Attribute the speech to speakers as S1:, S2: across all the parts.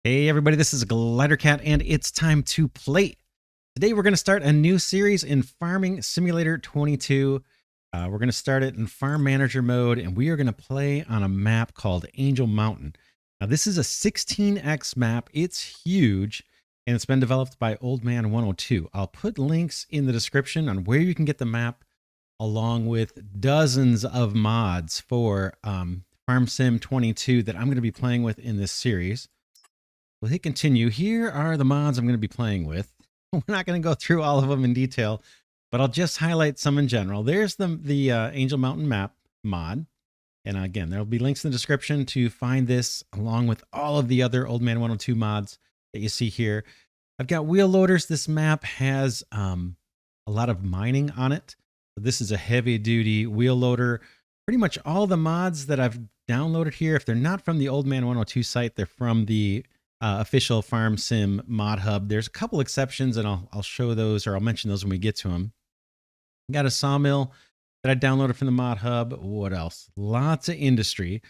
S1: Hey everybody, this is Glidercat and it's time to play. Today we're going to start a new series in Farming Simulator 22. We're going to start it in Farm Manager mode and we are going to play on a map called Angel Mountain. Now this is a 16x map. It's huge and it's been developed by Old Man 102. I'll put links in the description on where you can get the map along with dozens of mods for Farm Sim 22 that I'm going to be playing with in this series. We'll hit continue. Here are the mods I'm going to be playing with. We're not going to go through all of them in detail, but I'll just highlight some in general. There's the Angel Mountain map mod. And again, there'll be links in the description to find this along with all of the other Old Man 102 mods that you see here. I've got wheel loaders. This map has a lot of mining on it. So this is a heavy duty wheel loader. Pretty much all the mods that I've downloaded here, if they're not from the Old Man 102 site, they're from the official Farm Sim mod hub. There's a couple exceptions and I'll show those, or I'll mention those when we get to them. Got a sawmill that I downloaded from the mod hub. What else? Lots of industry.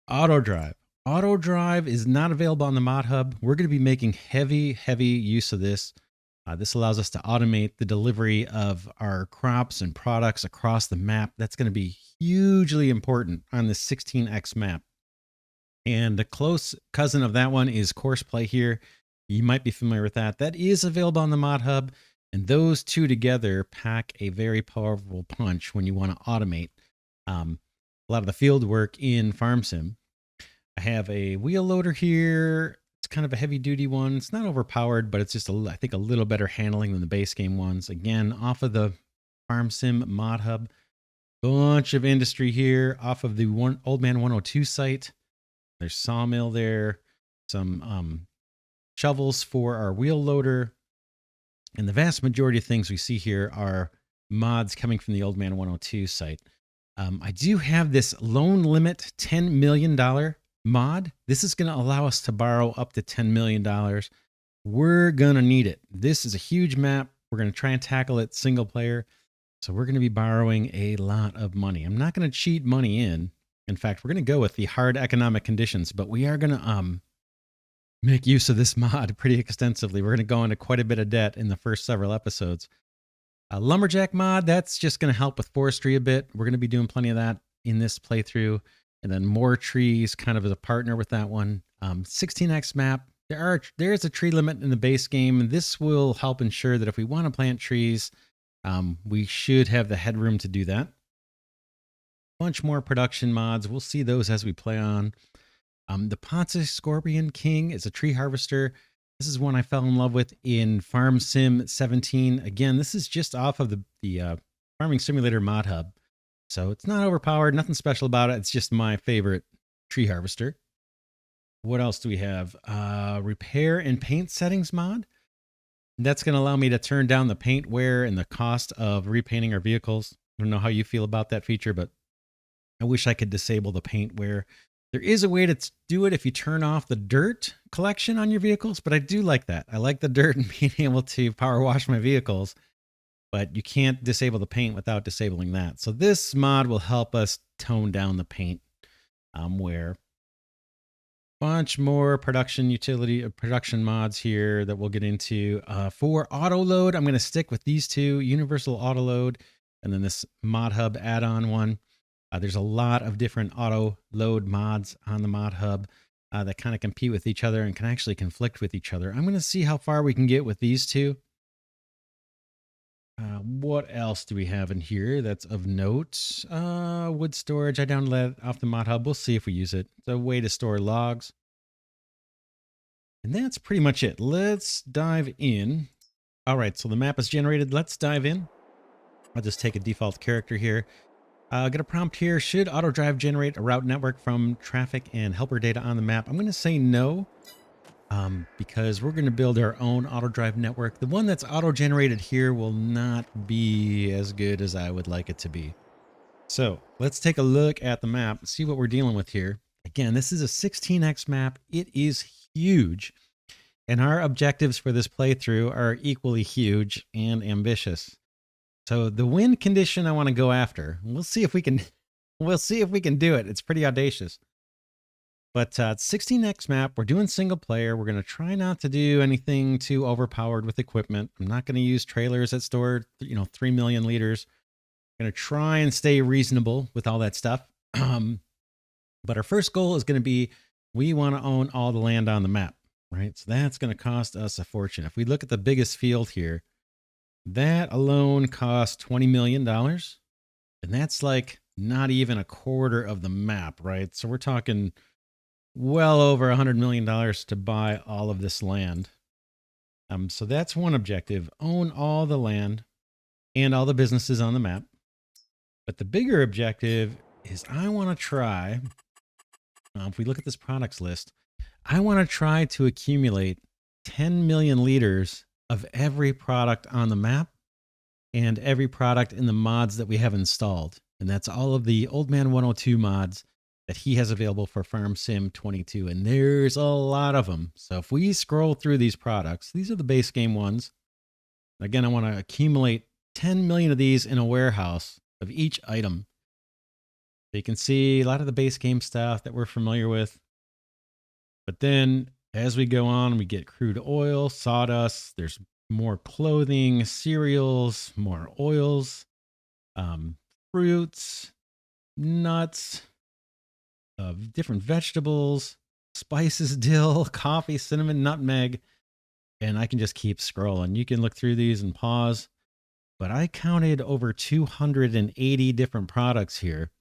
S1: Auto drive. Auto drive is not available on the mod hub. We're going to be making heavy use of this. This allows us to automate the delivery of our crops and products across the map. That's going to be hugely important on this 16x map. And a close cousin of that one is Courseplay here. You might be familiar with that. That is available on the mod hub. And those two together pack a very powerful punch when you want to automate a lot of the field work in Farm Sim. I have a wheel loader here. It's kind of a heavy duty one. It's not overpowered, but it's just, I think, a little better handling than the base game ones. Again, off of the Farm Sim mod hub. Bunch of industry here off of the Old Man 102 site. There's sawmill there, some shovels for our wheel loader. And the vast majority of things we see here are mods coming from the Old Man 102 site. I do have this loan limit $10 million mod. This is going to allow us to borrow up to $10 million. We're going to need it. This is a huge map. We're going to try and tackle it single player. So we're going to be borrowing a lot of money. I'm not going to cheat money in. In fact, we're going to go with the hard economic conditions, but we are going to make use of this mod pretty extensively. We're going to go into quite a bit of debt in the first several episodes. Lumberjack mod, that's just going to help with forestry a bit. We're going to be doing plenty of that in this playthrough. And then more trees kind of as a partner with that one. 16x map, there's a tree limit in the base game. And this will help ensure that if we want to plant trees, we should have the headroom to do that. Bunch more production mods. We'll see those as we play on. The Ponce Scorpion King is a tree harvester. This is one I fell in love with in Farm Sim 17. Again, this is just off of the Farming Simulator mod hub. So it's not overpowered, nothing special about it. It's just my favorite tree harvester. What else do we have? Repair and paint settings mod. That's going to allow me to turn down the paint wear and the cost of repainting our vehicles. I don't know how you feel about that feature, but I wish I could disable the paint wear. There is a way to do it if you turn off the dirt collection on your vehicles, but I do like that. I like the dirt and being able to power wash my vehicles, but you can't disable the paint without disabling that. So this mod will help us tone down the paint wear. Bunch more production mods here that we'll get into. For auto load, I'm going to stick with these two, universal auto load, and then this mod hub add-on one. There's a lot of different auto load mods on the mod hub that kind of compete with each other and can actually conflict with each other. I'm going to see how far we can get with these two. What else do we have in here that's of note? Wood storage. I downloaded off the mod hub. We'll see if we use it. It's a way to store logs. And that's pretty much it. Let's dive in. All right, so the map is generated. Let's dive in. I'll just take a default character here. Get a prompt here. Should auto drive generate a route network from traffic and helper data on the map? I'm going to say no, because we're going to build our own auto drive network. The one that's auto generated here will not be as good as I would like it to be. So let's take a look at the map and see what we're dealing with here. Again, this is a 16x map. It is huge. And our objectives for this playthrough are equally huge and ambitious. So the wind condition I want to go after. We'll see if we can do it. It's pretty audacious. But 16x map, we're doing single player. We're going to try not to do anything too overpowered with equipment. I'm not going to use trailers that store, 3 million liters. I'm going to try and stay reasonable with all that stuff. But our first goal is going to be, we want to own all the land on the map, right? So that's going to cost us a fortune. If we look at the biggest field here, that alone costs $20 million. And that's like not even a quarter of the map, right? So we're talking well over $100 million to buy all of this land. So that's one objective: own all the land and all the businesses on the map. But the bigger objective is I want to try, if we look at this products list, I want to try to accumulate 10 million liters of every product on the map and every product in the mods that we have installed. And that's all of the Old Man 102 mods that he has available for Farm Sim 22. And there's a lot of them. So if we scroll through these products, these are the base game ones. Again, I want to accumulate 10 million of these in a warehouse of each item. So you can see a lot of the base game stuff that we're familiar with. But then as we go on, we get crude oil, sawdust, there's more clothing, cereals, more oils, fruits, nuts, different vegetables, spices, dill, coffee, cinnamon, nutmeg, and I can just keep scrolling. You can look through these and pause, but I counted over 280 different products here.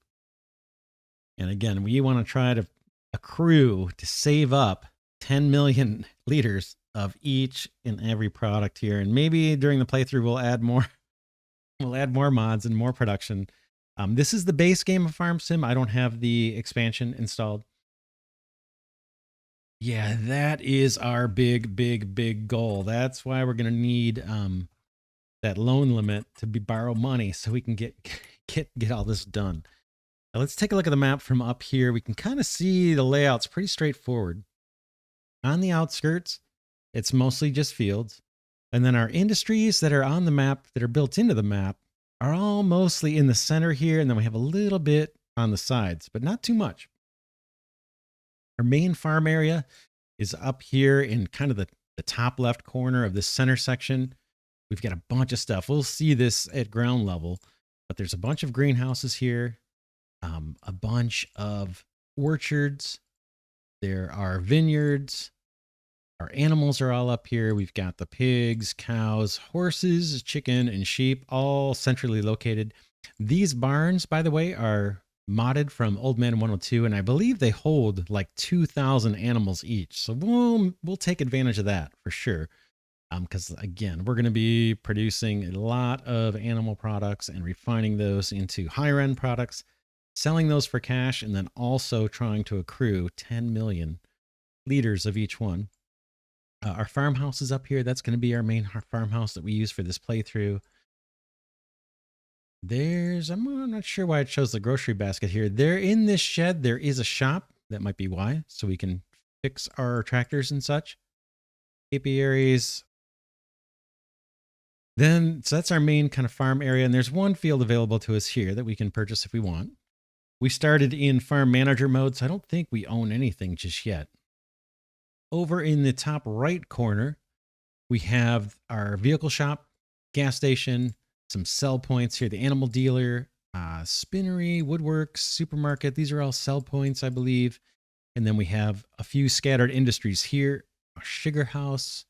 S1: And again, we want to try to accrue to save up 10 million liters of each and every product here. And maybe during the playthrough, we'll add more. We'll add more mods and more production. This is the base game of Farm Sim. I don't have the expansion installed. Yeah, that is our big goal. That's why we're going to need that loan limit to borrow money so we can get all this done. Now let's take a look at the map from up here. We can kind of see the layout's pretty straightforward. On the outskirts, it's mostly just fields. And then our industries that are on the map, that are built into the map, are all mostly in the center here. And then we have a little bit on the sides, but not too much. Our main farm area is up here in kind of the top left corner of this center section. We've got a bunch of stuff. We'll see this at ground level, but there's a bunch of greenhouses here, a bunch of orchards. There are vineyards. Our animals are all up here. We've got the pigs, cows, horses, chicken, and sheep, all centrally located. These barns, by the way, are modded from Old Man 102, and I believe they hold like 2,000 animals each. So we'll take advantage of that for sure. Because again, we're going to be producing a lot of animal products and refining those into higher end products, selling those for cash, and then also trying to accrue 10 million liters of each one. Our farmhouse is up here. That's going to be our main farmhouse that we use for this playthrough. I'm not sure why it shows the grocery basket here. There in this shed, there is a shop. That might be why. So we can fix our tractors and such. Apiaries. So that's our main kind of farm area. And there's one field available to us here that we can purchase if we want. We started in farm manager mode, so I don't think we own anything just yet. Over in the top right corner, we have our vehicle shop, gas station, some sell points here, the animal dealer, spinnery, woodworks, supermarket. These are all sell points, I believe. And then we have a few scattered industries here, a sugar house,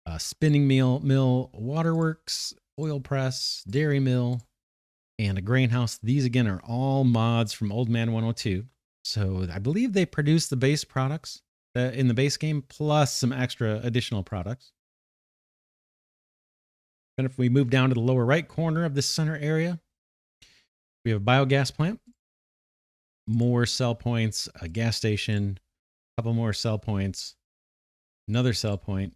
S1: a spinning mill, waterworks, oil press, dairy mill, and a grain house. These, again, are all mods from Old Man 102. So I believe they produce the base products in the base game, plus some extra additional products. And if we move down to the lower right corner of this center area, we have a biogas plant, more sell points, a gas station, a couple more sell points, another sell point,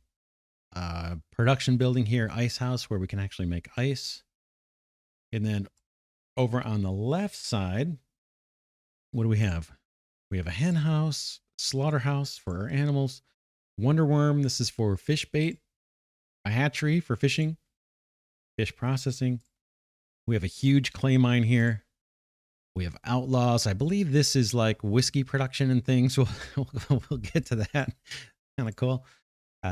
S1: production building here, ice house, where we can actually make ice. And then over on the left side, what do we have? We have a hen house, slaughterhouse for our animals, wonder worm. This is for fish bait, a hatchery for fishing, fish processing. We have a huge clay mine here, We have outlaws. I believe this is like whiskey production and things. We'll get to that. Kind of cool.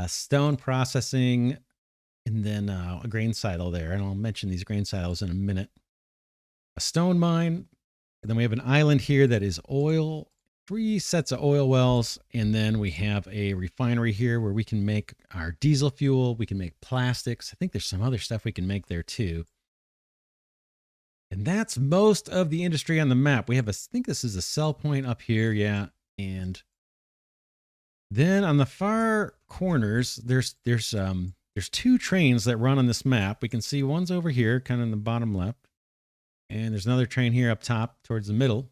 S1: Stone processing, and then a grain silo there. And I'll mention these grain silos in a minute. A stone mine. And then we have an island here that is oil, 3 sets of oil wells. And then we have a refinery here where we can make our diesel fuel. We can make plastics. I think there's some other stuff we can make there too. And that's most of the industry on the map. We have I think this is a sell point up here. Yeah. And then on the far corners, there's 2 trains that run on this map. We can see one's over here, kind of in the bottom left. And there's another train here up top towards the middle.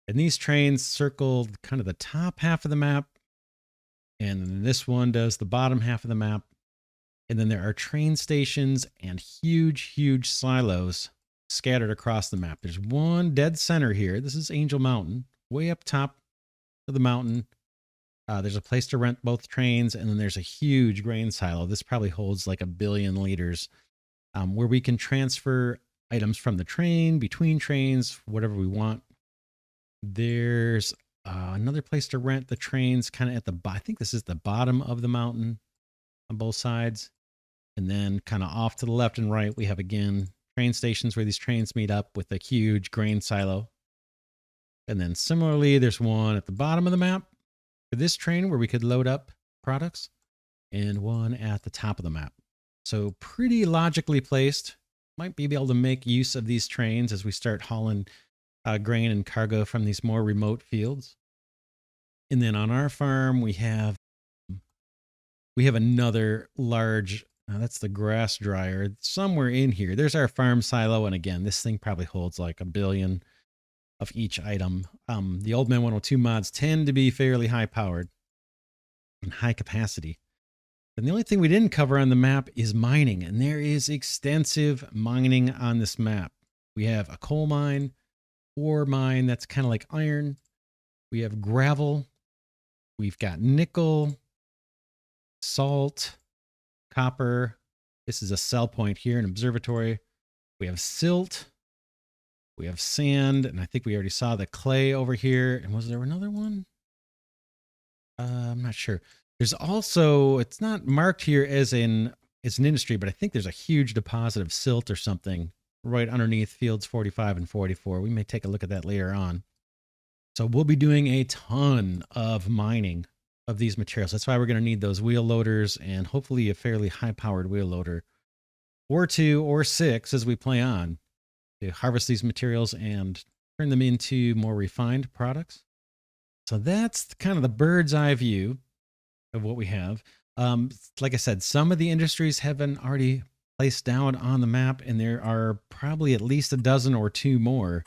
S1: And these trains circle kind of the top half of the map. And then this one does the bottom half of the map. And then there are train stations and huge, huge silos scattered across the map. There's one dead center here. This is Angel Mountain, way up top of the mountain. There's a place to rent both trains, and then there's a huge grain silo. This probably holds like 1 billion liters, where we can transfer items from the train, between trains, whatever we want. There's another place to rent the trains kind of at I think this is the bottom of the mountain on both sides. And then kind of off to the left and right, we have again train stations where these trains meet up with a huge grain silo. And then similarly, there's one at the bottom of the map for this train where we could load up products, and one at the top of the map. So pretty logically placed. Might be able to make use of these trains as we start hauling grain and cargo from these more remote fields. And then on our farm, we have another large, that's the grass dryer somewhere in here. There's our farm silo. And again, this thing probably holds like 1 billion of each item. The Old Man 102 mods tend to be fairly high powered and high capacity. And the only thing we didn't cover on the map is mining. And there is extensive mining on this map. We have a coal mine, ore mine that's kind of like iron. We have gravel. We've got nickel, salt, copper. This is a sell point here, an observatory. We have silt. We have sand. And I think we already saw the clay over here. And was there another one? I'm not sure. There's also, it's not marked here as an industry, but I think there's a huge deposit of silt or something right underneath fields 45 and 44. We may take a look at that later on. So we'll be doing a ton of mining of these materials. That's why we're going to need those wheel loaders and hopefully a fairly high powered wheel loader or 2 or 6 as we play on to harvest these materials and turn them into more refined products. So that's kind of the bird's eye view of what we have. Like I said, some of the industries have been already placed down on the map, and there are probably at least a dozen or 2 more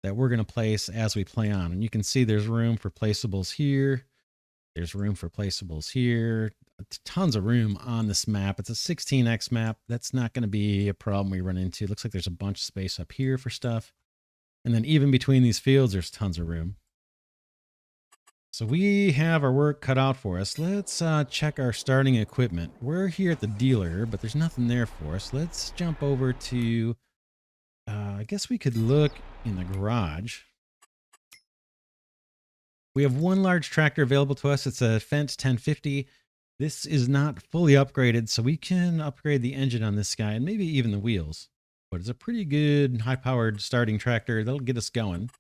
S1: that we're going to place as we play on. And you can see there's room for placeables here. There's room for placeables here. Tons of room on this map. It's a 16x map. That's not going to be a problem we run into. It looks like there's a bunch of space up here for stuff. And then even between these fields, there's tons of room. So we have our work cut out for us. Let's check our starting equipment. We're here at the dealer, but there's nothing there for us. Let's jump over to, I guess we could look in the garage. We have one large tractor available to us. It's a Fendt 1050. This is not fully upgraded, so we can upgrade the engine on this guy and maybe even the wheels. But it's a pretty good high-powered starting tractor. That'll get us going.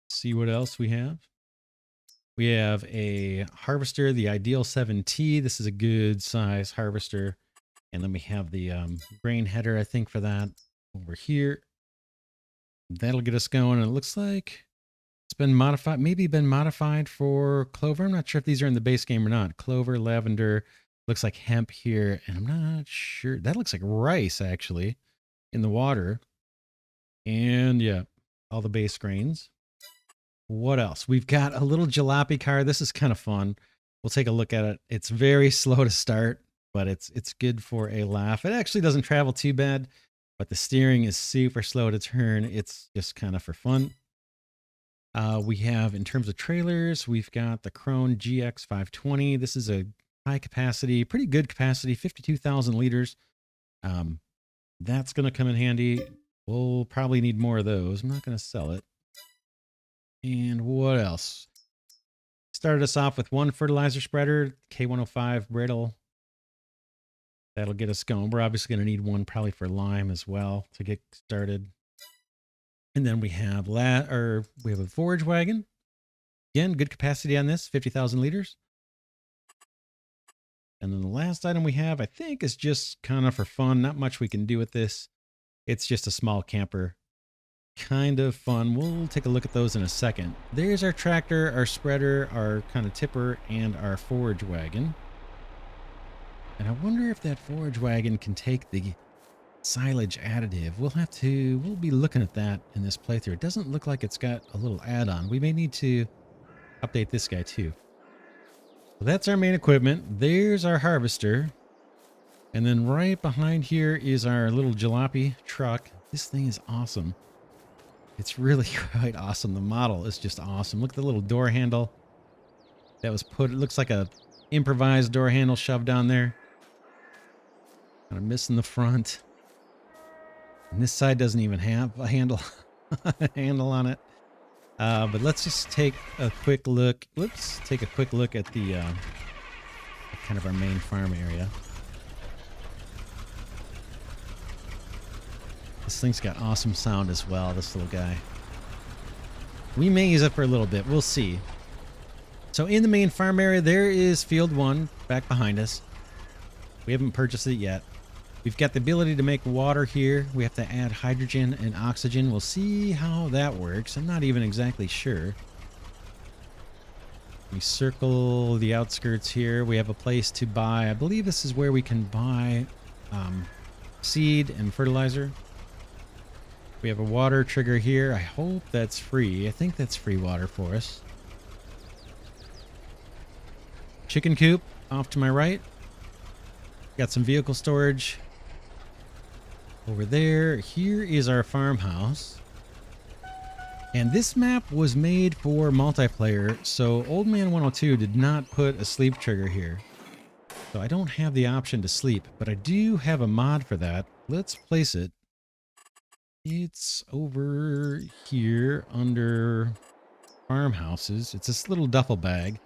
S1: See what else we have. We have a harvester, the Ideal 7T. This is a good size harvester. And then we have the grain header, I think, for that over here. That'll get us going. And it looks like it's been modified, maybe been modified for clover. I'm not sure if these are in the base game or not. Clover, lavender, looks like hemp here. And I'm not sure. That looks like rice, actually, in the water. And yeah, all the base grains. What else? We've got a little jalopy car. This is kind of fun. We'll take a look at it. It's very slow to start, but it's good for a laugh. It actually doesn't travel too bad, but the steering is super slow to turn. It's just kind of for fun. We have, in terms of trailers, we've got the Krone GX 520. This is a high capacity, pretty good capacity, 52,000 liters. That's going to come in handy. We'll probably need more of those. I'm not going to sell it. And what else? Started us off with one fertilizer spreader, K105 brittle. That'll get us going. We're obviously going to need one probably for lime as well to get started. And then we have a forage wagon. Again, good capacity on this, 50,000 liters. And then the last item we have, I think, is just kind of for fun. Not much we can do with this. It's just a small camper. Kind of fun. We'll take a look at those in a second. There's our tractor, our spreader, our kind of tipper, and our forage wagon. And I wonder if that forage wagon can take the silage additive. We'll be looking at that in this playthrough. It doesn't look like it's got a little add-on. We may need to update this guy too. So that's our main equipment. There's our harvester. And then right behind here is our little jalopy truck. This thing is awesome. It's really quite awesome. The model is just awesome. Look at the little door handle that was put. It looks like a improvised door handle shoved on there. Kind of missing the front. And this side doesn't even have a handle, on it. But let's just take a quick look. Take a quick look at the kind of our main farm area. This thing's got awesome sound as well, this little guy. We may use it for a little bit. We'll see. So in the main farm area, there is field 1 back behind us. We haven't purchased it yet. We've got the ability to make water here. We have to add hydrogen and oxygen. We'll see how that works. I'm not even exactly sure. We circle the outskirts here. We have a place to buy. I believe this is where we can buy seed and fertilizer. We have a water trigger here. I hope that's free. I think that's free water for us. Chicken coop off to my right. Got some vehicle storage over there. Here is our farmhouse. And this map was made for multiplayer, so Old Man 102 did not put a sleep trigger here. So I don't have the option to sleep, but I do have a mod for that. Let's place it. It's over here under farmhouses. It's this little duffel bag.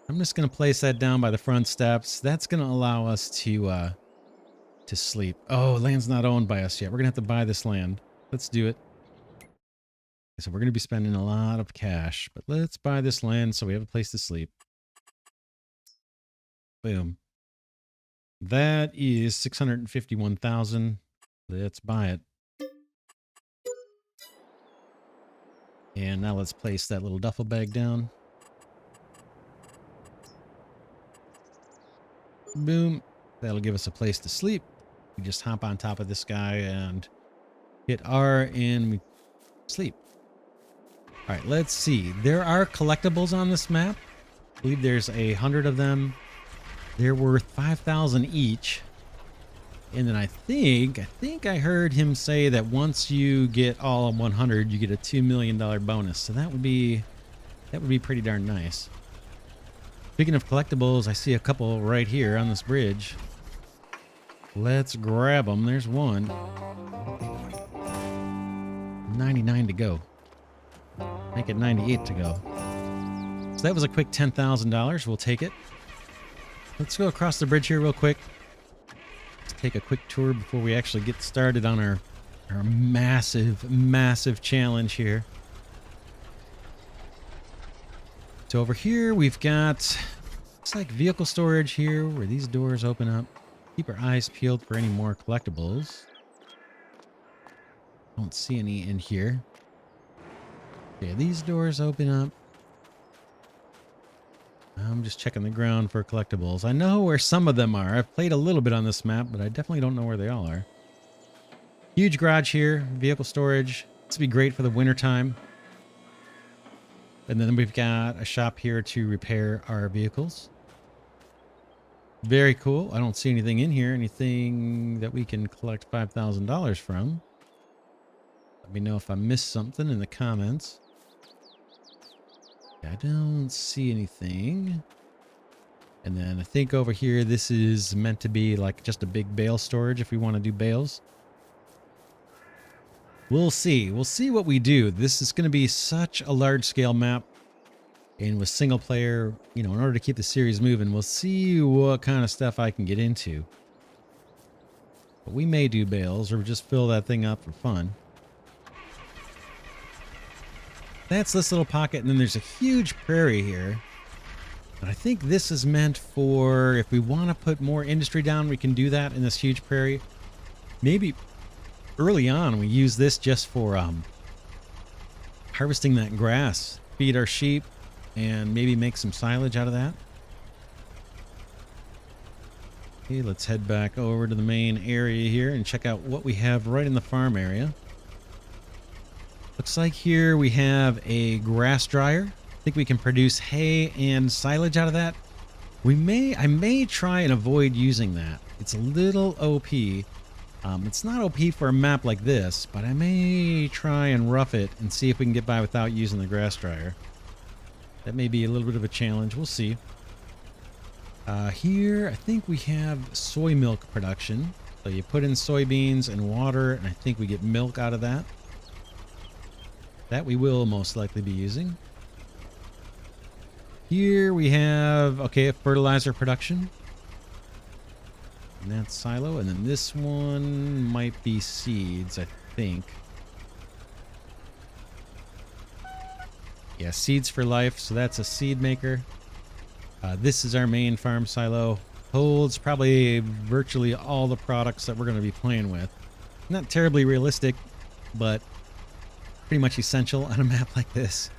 S1: I'm just going to place that down by the front steps. That's going to allow us to sleep. Oh, land's not owned by us yet. We're going to have to buy this land. Let's do it. So we're going to be spending a lot of cash, but let's buy this land so we have a place to sleep. Boom. That is 651,000. Let's buy it. And now let's place that little duffel bag down. Boom. That'll give us a place to sleep. We just hop on top of this guy and hit R and we sleep. All right, let's see. There are collectibles on this map. I believe there's 100 of them. They're worth 5,000 each. And then I think I heard him say that once you get all 100, you get a $2 million bonus. So that would be pretty darn nice. Speaking of collectibles, I see a couple right here on this bridge. Let's grab them. There's one. 99 to go. Make it 98 to go. So that was a quick $10,000. We'll take it. Let's go across the bridge here real quick. Let's take a quick tour before we actually get started on our massive challenge here. So over here we've got, looks like vehicle storage here where these doors open up. Keep our eyes peeled for any more collectibles. Don't see any in here. Okay, these doors open up. I'm just checking the ground for collectibles. I know where some of them are. I've played a little bit on this map, but I definitely don't know where they all are. Huge garage here, vehicle storage. This would be great for the winter time. And then we've got a shop here to repair our vehicles. Very cool. I don't see anything in here. Anything that we can collect $5,000 from. Let me know if I missed something in the comments. I don't see anything. And then I think over here, this is meant to be like just a big bale storage if we want to do bales. We'll see. We'll see what we do. This is going to be such a large scale map. And with single player, you know, in order to keep the series moving, we'll see what kind of stuff I can get into. But we may do bales or just fill that thing up for fun. That's this little pocket, and then there's a huge prairie here. And I think this is meant for, if we want to put more industry down, we can do that in this huge prairie. Maybe early on we use this just for harvesting that grass, feed our sheep, and maybe make some silage out of that. Okay, let's head back over to the main area here and check out what we have right in the farm area. Looks like here we have a grass dryer. I think we can produce hay and silage out of that. I may try and avoid using that. It's a little OP. It's not OP for a map like this, but I may try and rough it and see if we can get by without using the grass dryer. That may be a little bit of a challenge. We'll see. Here, I think we have soy milk production. So you put in soybeans and water, and I think we get milk out of that. That we will most likely be using. Here we have, okay, fertilizer production. And that's silo. And then this one might be seeds, I think. Yeah, seeds for life. So that's a seed maker. This is our main farm silo. Holds probably virtually all the products that we're going to be playing with. Not terribly realistic, but pretty much essential on a map like this.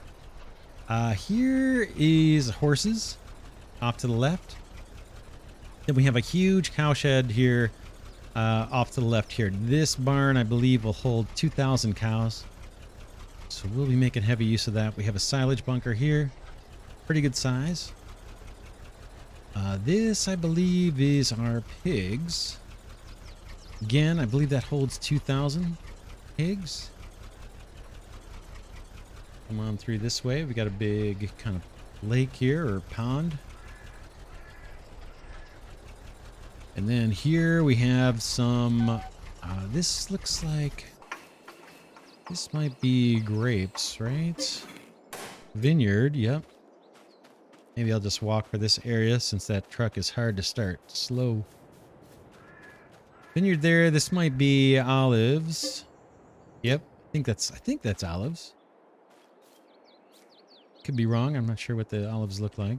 S1: Here is horses off to the left. Then we have a huge cowshed here off to the left here. This barn, I believe, will hold 2,000 cows. So we'll be making heavy use of that. We have a silage bunker here. Pretty good size. This, I believe, is our pigs. Again, I believe that holds 2,000 pigs. Come on through this way. We got a big kind of lake here, or pond. And then here we have some, this looks like, this might be grapes, right? Vineyard, yep. Maybe I'll just walk for this area since that truck is hard to start. Slow. Vineyard there. This might be olives. Yep. I think that's olives. Could be wrong. I'm not sure what the olives look like.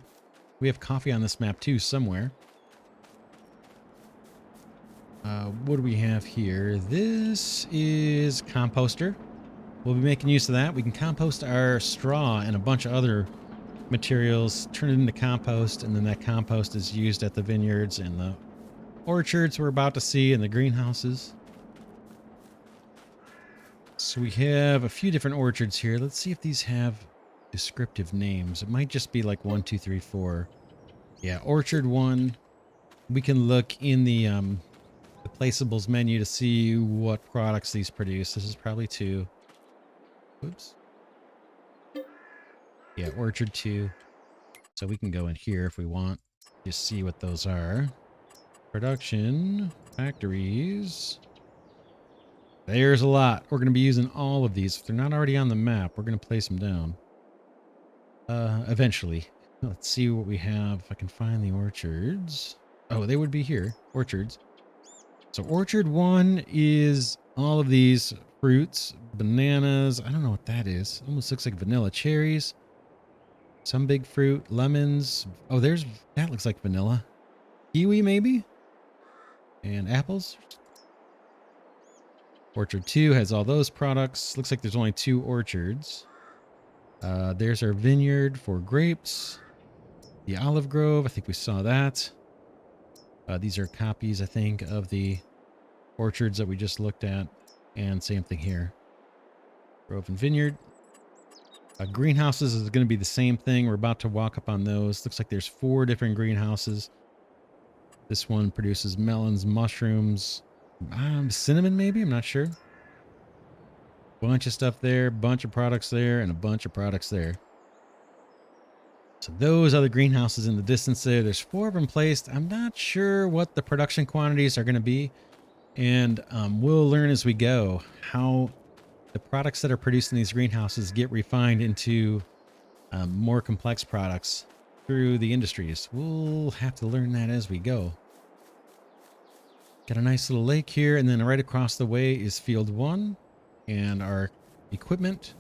S1: We have coffee on this map too somewhere. What do we have here? This is composter. We'll be making use of that. We can compost our straw and a bunch of other materials, turn it into compost, and then that compost is used at the vineyards and the orchards we're about to see and the greenhouses. So we have a few different orchards here. Let's see if these have descriptive names. It might just be like 1, 2, 3, 4. Yeah, orchard 1. We can look in the placeables menu to see what products these produce. This is probably 2. Oops. Yeah, orchard 2. So we can go in here if we want. Just see what those are. Production. Factories. There's a lot. We're going to be using all of these. If they're not already on the map, we're going to place them down. Eventually. Let's see what we have. If I can find the orchards. Oh, they would be here. Orchards. So orchard 1 is all of these fruits. Bananas. I don't know what that is. Almost looks like vanilla. Cherries. Some big fruit. Lemons. Oh, that looks like vanilla. Kiwi maybe? And apples. Orchard 2 has all those products. Looks like there's only 2 orchards. There's our vineyard for grapes. The olive grove, I think we saw that. These are copies, I think, of the orchards that we just looked at. And same thing here. Grove and vineyard. Greenhouses is going to be the same thing. We're about to walk up on those. Looks like there's 4 different greenhouses. This one produces melons, mushrooms, cinnamon maybe? I'm not sure. Bunch of stuff there, bunch of products there, and a bunch of products there. So those are the greenhouses in the distance there. There's 4 of them placed. I'm not sure what the production quantities are going to be. And we'll learn as we go how the products that are produced in these greenhouses get refined into more complex products through the industries. We'll have to learn that as we go. Got a nice little lake here, and then right across the way is field 1 and our equipment.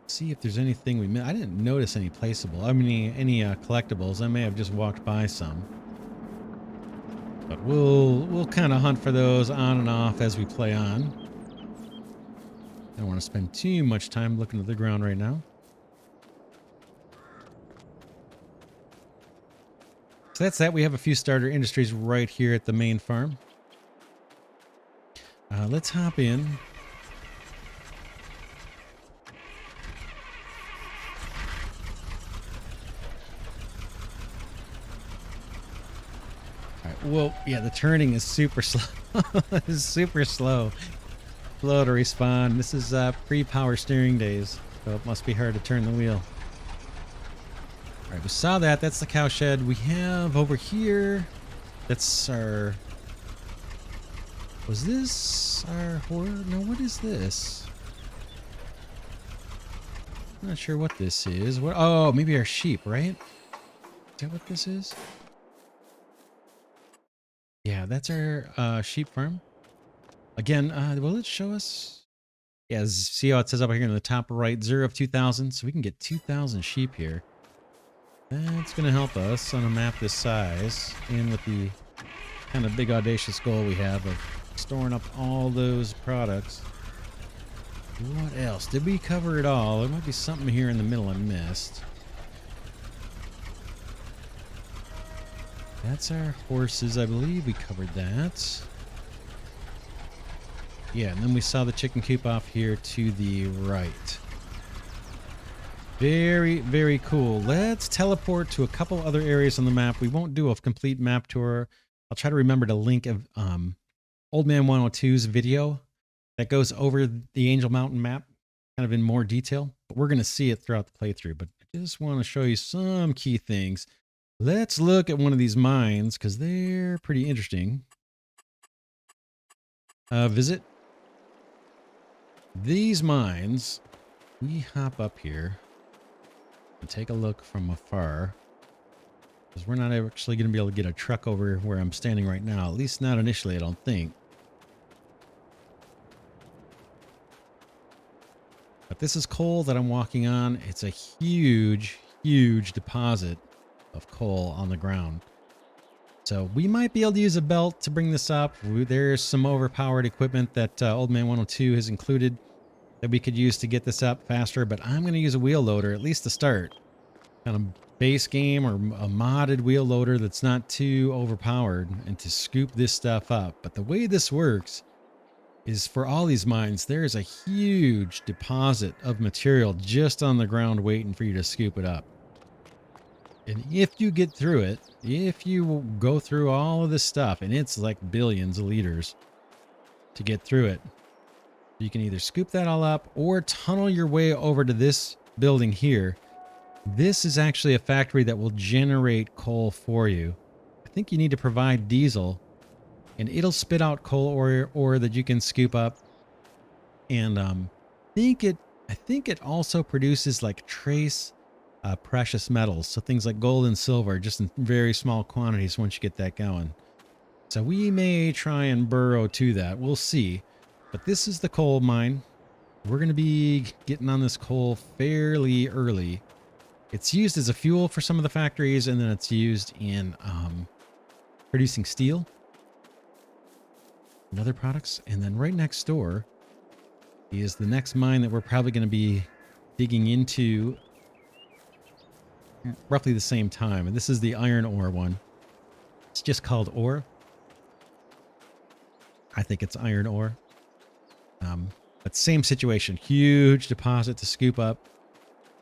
S1: See if there's anything we missed. I didn't notice any placeable. I mean, any collectibles. I may have just walked by some. But we'll kind of hunt for those on and off as we play on. I don't want to spend too much time looking at the ground right now. So that's that. We have a few starter industries right here at the main farm. Let's hop in. All right. Whoa, yeah, the turning is super slow. It's super slow. Slow to respond. This is pre-power steering days, so it must be hard to turn the wheel. All right, we saw that. That's the cow shed. We have over here. That's our. Was this our horror? No, what is this? I'm not sure what this is. What? Oh, maybe our sheep, right? Is that what this is? Yeah, that's our sheep farm. Again, will it show us? Yeah, see how it says up here in the top right, 0 of 2,000. So we can get 2,000 sheep here. That's going to help us on a map this size, and with the kind of big audacious goal we have of storing up all those products. What else? Did we cover it all? There might be something here in the middle I missed. That's our horses. I believe we covered that. Yeah, and then we saw the chicken coop off here to the right. Very, very cool. Let's teleport to a couple other areas on the map. We won't do a complete map tour. I'll try to remember to link of Old Man 102's video that goes over the Angel Mountain map kind of in more detail. But we're going to see it throughout the playthrough. But I just want to show you some key things. Let's look at one of these mines because they're pretty interesting. Visit these mines. We hop up here and take a look from afar, because we're not actually going to be able to get a truck over where I'm standing right now. At least not initially, I don't think. But this is coal that I'm walking on. It's a huge, huge deposit of coal on the ground. So we might be able to use a belt to bring this up. There's some overpowered equipment that Old Man 102 has included that we could use to get this up faster, but I'm going to use a wheel loader, at least to start. Kind of base game or a modded wheel loader that's not too overpowered, and to scoop this stuff up. But the way this works is for all these mines, there is a huge deposit of material just on the ground waiting for you to scoop it up. And if you get through it, if you go through all of this stuff, and it's like billions of liters to get through it, you can either scoop that all up or tunnel your way over to this building here. This is actually a factory that will generate coal for you. I think you need to provide diesel, and it'll spit out coal ore that you can scoop up. And I think it also produces like trace precious metals, so things like gold and silver, just in very small quantities once you get that going. So we may try and burrow to that. We'll see. But this is the coal mine. We're going to be getting on this coal fairly early. It's used as a fuel for some of the factories, and then it's used in producing steel and other products. And then right next door is the next mine that we're probably going to be digging into roughly the same time. And this is the iron ore one. It's just called ore. I think it's iron ore. But same situation, huge deposit to scoop up,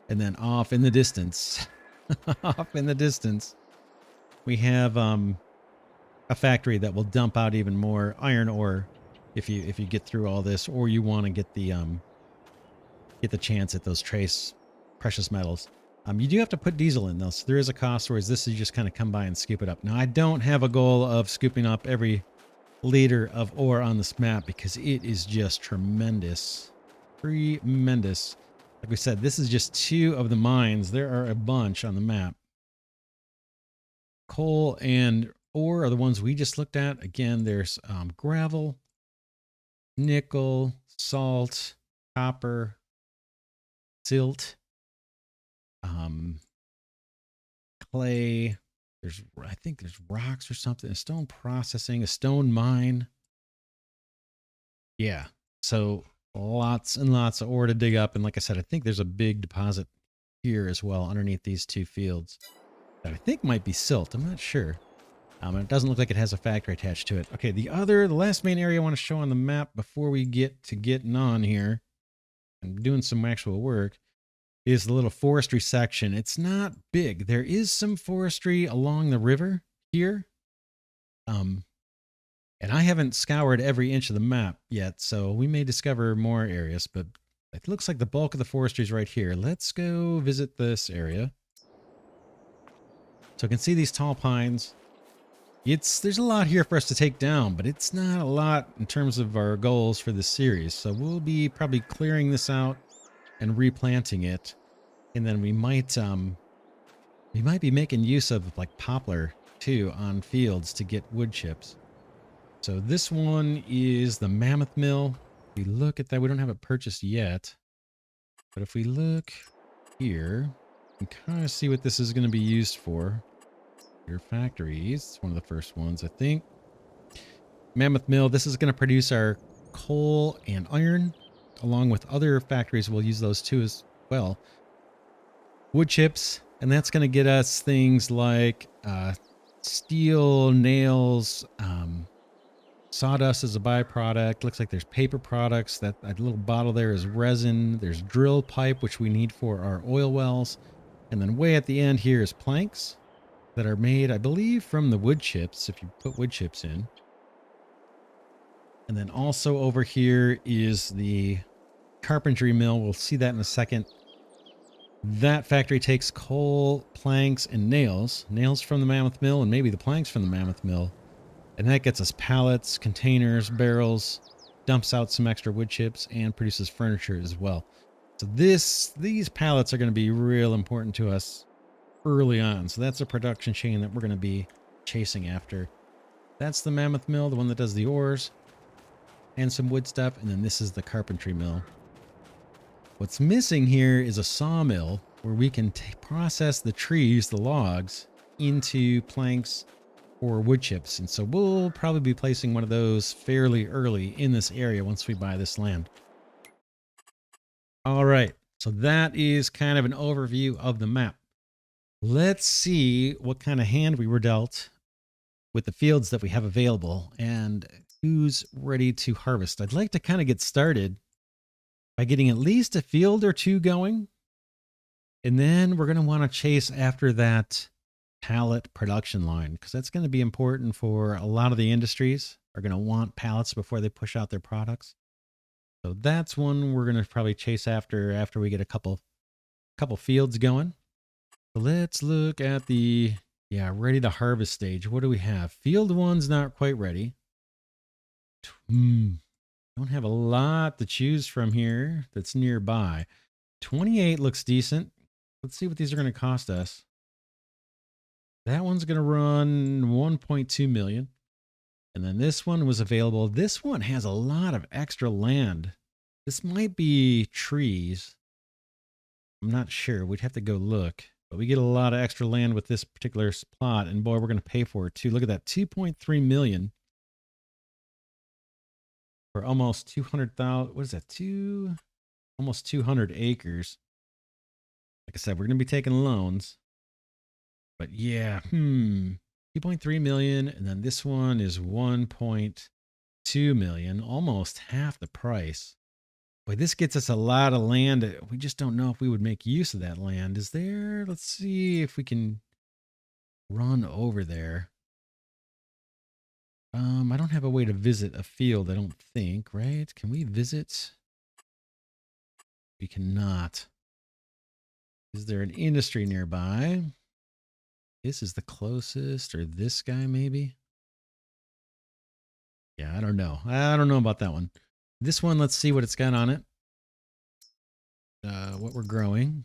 S1: and then off in the distance, off in the distance, we have a factory that will dump out even more iron ore if you get through all this, or you want to get the chance at those trace precious metals. You do have to put diesel in though, so there is a cost. Whereas this is just kind of come by and scoop it up. Now I don't have a goal of scooping up every liter of ore on this map because it is just tremendous. Tremendous. Like we said, this is just 2 of the mines. There are a bunch on the map. Coal and ore are the ones we just looked at. Again, there's gravel, nickel, salt, copper, silt, clay. I think there's rocks or something, a stone processing, a stone mine. Yeah. So lots and lots of ore to dig up. And like I said, I think there's a big deposit here as well underneath these 2 fields that I think might be silt. I'm not sure. And it doesn't look like it has a factory attached to it. Okay, the last main area I want to show on the map before we get to getting on here and doing some actual work is the little forestry section. It's not big. There is some forestry along the river here. And I haven't scoured every inch of the map yet, so we may discover more areas, but it looks like the bulk of the forestry is right here. Let's go visit this area. So I can see these tall pines. There's a lot here for us to take down, but it's not a lot in terms of our goals for this series. So we'll be probably clearing this out and replanting it. And then we might be making use of like poplar too on fields to get wood chips. So this one is the mammoth mill. If we look at that, we don't have it purchased yet. But if we look here, we can kind of see what this is going to be used for. Your factories. It's one of the first ones, I think. Mammoth mill. This is going to produce our coal and iron, along with other factories. We'll use those too as well. Wood chips. And that's going to get us things like steel, nails, sawdust as a byproduct. Looks like there's paper products. That little bottle there is resin. There's drill pipe, which we need for our oil wells. And then way at the end here is planks that are made, I believe, from the wood chips, if you put wood chips in. And then also over here is the carpentry mill. We'll see that in a second. That factory takes coal, planks, and nails. Nails from the mammoth mill and maybe the planks from the mammoth mill. And that gets us pallets, containers, barrels, dumps out some extra wood chips, and produces furniture as well. So these pallets are going to be real important to us early on. So that's a production chain that we're going to be chasing after. That's the mammoth mill, the one that does the ores and some wood stuff. And then this is the carpentry mill. What's missing here is a sawmill where we can process the trees, the logs, into planks or wood chips. And so we'll probably be placing one of those fairly early in this area once we buy this land. All right. So that is kind of an overview of the map. Let's see what kind of hand we were dealt with the fields that we have available and who's ready to harvest. I'd like to kind of get started by getting at least a field or 2 going. And then we're going to want to chase after that pallet production line, because that's going to be important for a lot of the industries are going to want pallets before they push out their products. So that's one we're going to probably chase after we get a couple fields going. So let's look at the ready to harvest stage. What do we have? Field 1's not quite ready. Don't have a lot to choose from here that's nearby. 28 looks decent. Let's see what these are going to cost us. That one's going to run 1.2 million. And then this one was available. This one has a lot of extra land. This might be trees. I'm not sure. We'd have to go look. But we get a lot of extra land with this particular plot. And boy, we're going to pay for it too. Look at that. 2.3 million for almost 200,000. What is that? Almost 200 acres. Like I said, we're going to be taking loans. But yeah, 2.3 million. And then this one is 1.2 million, almost half the price. Boy, this gets us a lot of land. We just don't know if we would make use of that land. Is there, let's see if we can run over there. I don't have a way to visit a field, I don't think, right? Can we visit? We cannot. Is there an industry nearby? This is the closest, or this guy maybe? Yeah, I don't know. I don't know about that one. This one, let's see what it's got on it. What we're growing.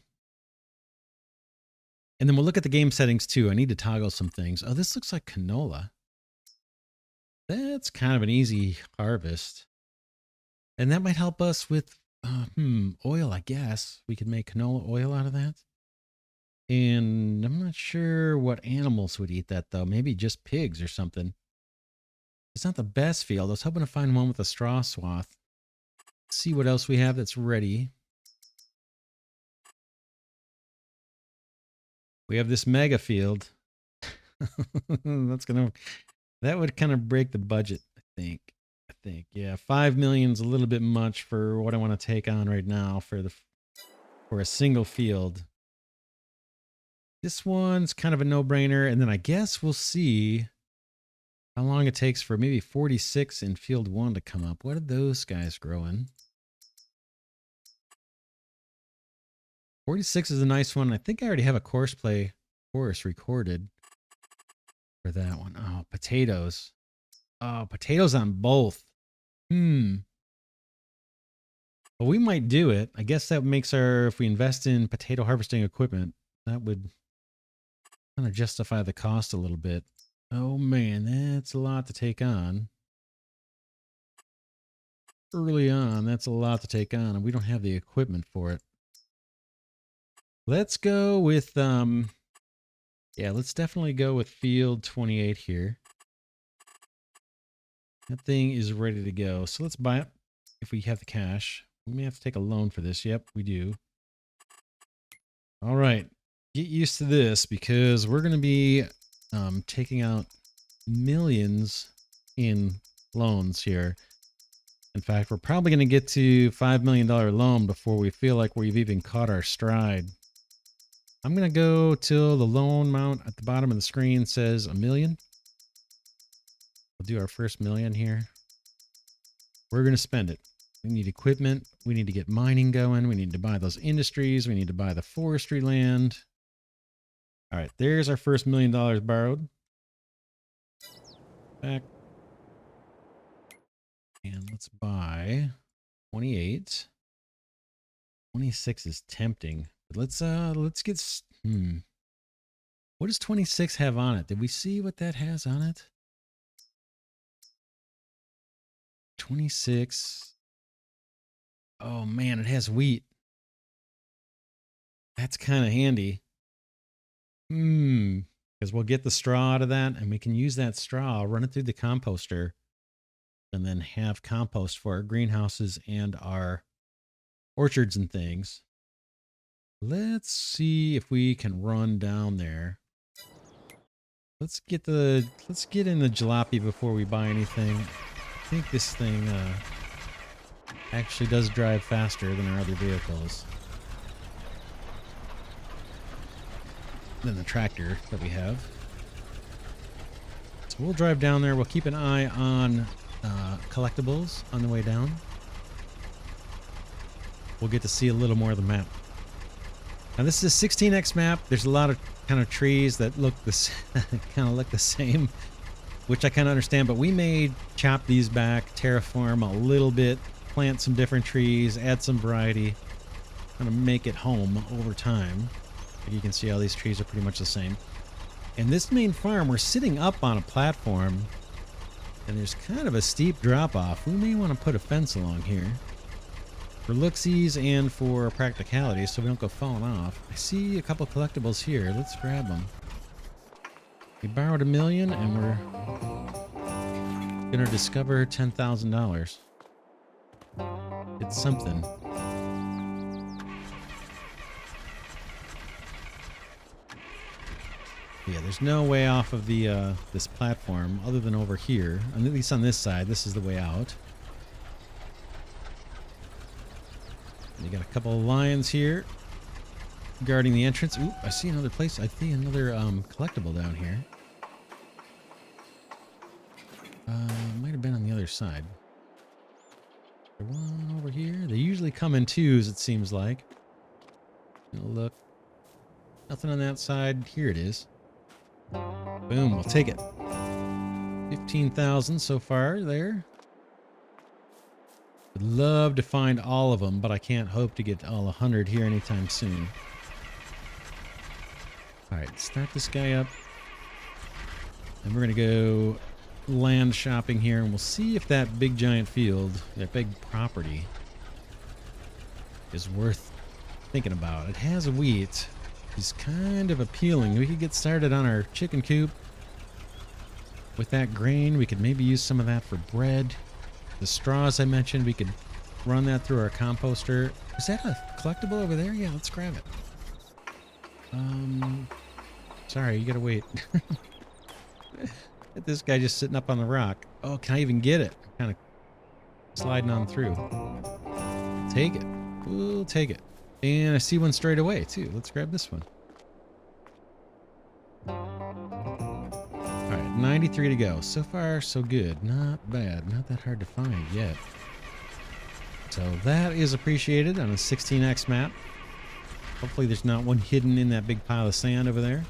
S1: And then we'll look at the game settings too. I need to toggle some things. Oh, this looks like canola. That's kind of an easy harvest. And that might help us with oil, I guess. We could make canola oil out of that. And I'm not sure what animals would eat that, though. Maybe just pigs or something. It's not the best field. I was hoping to find one with a straw swath. See what else we have that's ready. We have this mega field. That would kind of break the budget, I think. Yeah, 5 million's a little bit much for what I want to take on right now for a single field. This one's kind of a no-brainer, and then I guess we'll see how long it takes for maybe 46 in field 1 to come up. What are those guys growing? 46 is a nice one. I think I already have a course recorded for that one. Oh, potatoes. Oh, potatoes on both. Well, we might do it. I guess that makes if we invest in potato harvesting equipment, that would kind of justify the cost a little bit. Oh man, that's a lot to take on. Early on, that's a lot to take on, and we don't have the equipment for it. Let's go with, yeah, let's definitely go with field 28 here. That thing is ready to go. So let's buy it if we have the cash. We may have to take a loan for this. Yep, we do. All right. Get used to this because we're going to be taking out millions in loans here. In fact, we're probably going to get to $5 million loan before we feel like we've even caught our stride. I'm going to go till the loan amount at the bottom of the screen says $1 million. We'll do our first million here. We're going to spend it. We need equipment. We need to get mining going. We need to buy those industries. We need to buy the forestry land. All right, there's our first $1 million borrowed. Back. And let's buy 28. 26 is tempting. But let's get what does 26 have on it? Did we see what that has on it? 26. Oh man, it has wheat. That's kind of handy. Because we'll get the straw out of that and we can use that straw, run it through the composter, and then have compost for our greenhouses and our orchards and things. Let's see if we can run down there. Let's get in the jalopy before we buy anything. I think this thing actually does drive faster than our other vehicles. Than the tractor that we have. So we'll drive down there. We'll keep an eye on collectibles on the way down. We'll get to see a little more of the map. Now this is a 16x map. There's a lot of kind of trees that look the same, which I kind of understand. But we may chop these back, terraform a little bit, plant some different trees, add some variety, kind of make it home over time. You can see all these trees are pretty much the same. And this main farm, we're sitting up on a platform, and there's kind of a steep drop off. We may want to put a fence along here for looksies and for practicality so we don't go falling off. I see a couple collectibles here. Let's grab them. We borrowed $1 million and we're gonna discover $10,000. It's something. Yeah, there's no way off of the this platform other than over here. At least on this side, this is the way out. You got a couple of lions here guarding the entrance. Ooh, I see another place. I see another collectible down here. Might have been on the other side. There one over here. They usually come in twos, it seems like. Look. Nothing on that side. Here it is. Boom, we'll take it. 15,000 so far there. Would love to find all of them, but I can't hope to get all 100 here anytime soon. All right, start this guy up. And we're going to go land shopping here, and we'll see if that big giant field, that big property, is worth thinking about. It has a wheat. It's kind of appealing. We could get started on our chicken coop. With that grain, we could maybe use some of that for bread. The straws I mentioned, we could run that through our composter. Is that a collectible over there? Yeah, let's grab it. Sorry, you gotta wait. This guy just sitting up on the rock. Oh, can I even get it? Kind of sliding on through. Take it. We'll take it. And I see one straight away, too. Let's grab this one. All right, 93 to go. So far, so good. Not bad. Not that hard to find yet. So that is appreciated on a 16x map. Hopefully there's not one hidden in that big pile of sand over there.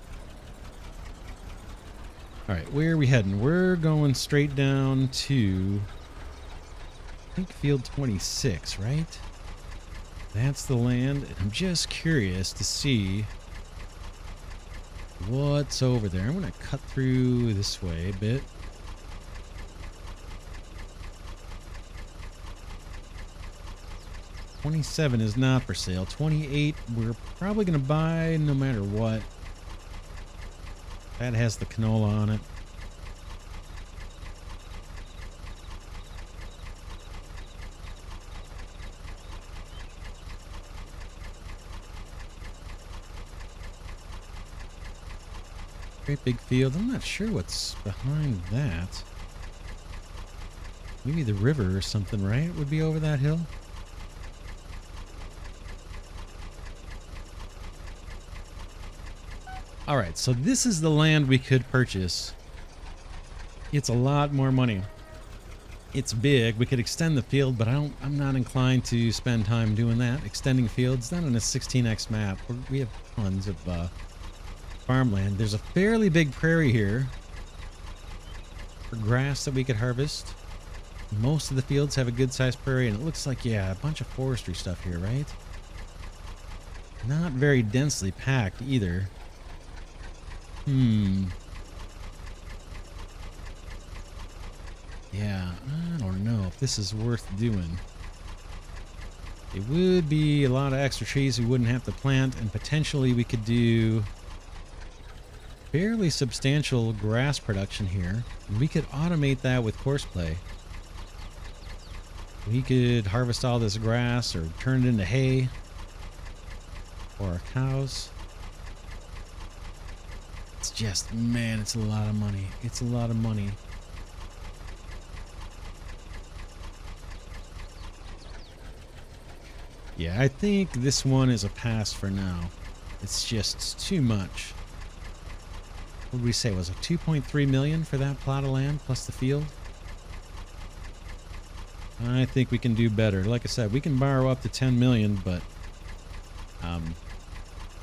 S1: All right, where are we heading? We're going straight down to, I think, field 26, right? That's the land. And I'm just curious to see what's over there. I'm going to cut through this way a bit. $27 is not for sale. 28 we're probably going to buy no matter what. That has the canola on it. Great big field. I'm not sure what's behind that. Maybe the river or something, right? Would be over that hill. All right, so this is the land we could purchase. It's a lot more money. It's big. We could extend the field, but I'm not inclined to spend time doing that. Extending fields, not on a 16x map. We have tons of farmland. There's a fairly big prairie here for grass that we could harvest. Most of the fields have a good sized prairie, and it looks like, yeah, a bunch of forestry stuff here, right? Not very densely packed either. Yeah, I don't know if this is worth doing. It would be a lot of extra trees we wouldn't have to plant, and potentially we could do fairly substantial grass production here. And we could automate that with courseplay. We could harvest all this grass or turn it into hay for our cows. It's just, man, it's a lot of money. It's a lot of money. Yeah, I think this one is a pass for now. It's just too much. What did we say? Was it 2.3 million for that plot of land plus the field? I think we can do better. Like I said, we can borrow up to 10 million, but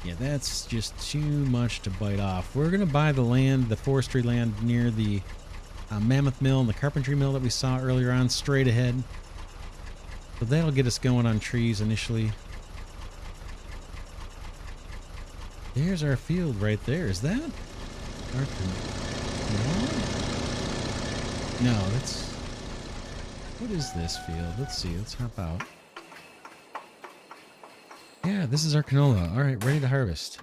S1: yeah, that's just too much to bite off. We're gonna buy the land, the forestry land near the mammoth mill and the carpentry mill that we saw earlier on, straight ahead. So that'll get us going on trees initially. There's our field right there. Is that our no, that's, what is this field? Let's see. Let's hop out. Yeah, this is our canola. All right, ready to harvest.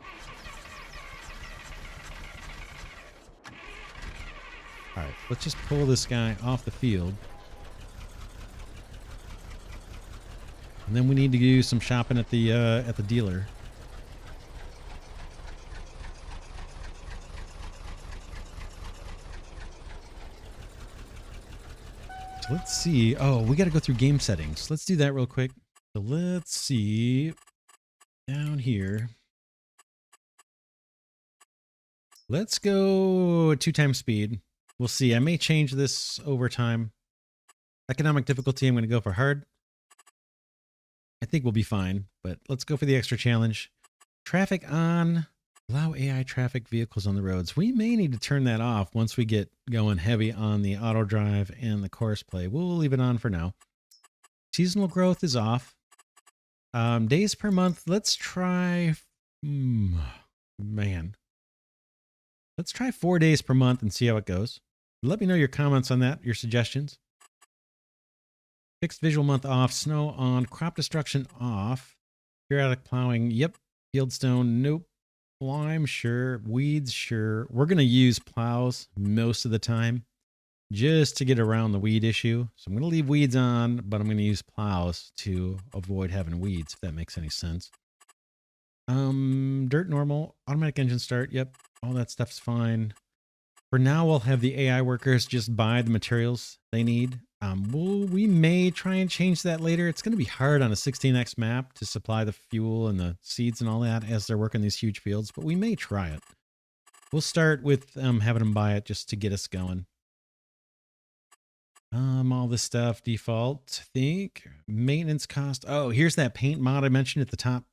S1: All right, let's just pull this guy off the field. And then we need to do some shopping at the dealer. So let's see. Oh, we got to go through game settings. Let's do that real quick. So let's see. Down here. Let's go 2 times speed. We'll see. I may change this over time. Economic difficulty, I'm going to go for hard. I think we'll be fine, but let's go for the extra challenge. Traffic on. Allow AI traffic vehicles on the roads. We may need to turn that off once we get going heavy on the auto drive and the course play. We'll leave it on for now. Seasonal growth is off. Days per month. Let's try. Man. Let's try 4 days per month and see how it goes. Let me know your comments on that, your suggestions. Fixed visual month off. Snow on. Crop destruction off. Periodic plowing. Yep. Fieldstone. Nope. Lime, sure. Weeds, sure. We're going to use plows most of the time just to get around the weed issue. So I'm going to leave weeds on, but I'm going to use plows to avoid having weeds, if that makes any sense. Dirt normal. Automatic engine start. Yep. All that stuff's fine. For now, we'll have the AI workers just buy the materials they need. We may try and change that later. It's going to be hard on a 16x map to supply the fuel and the seeds and all that as they're working these huge fields, but we may try it. We'll start with having them buy it just to get us going. All this stuff default, I think. Maintenance cost. Oh, here's that paint mod I mentioned at the top.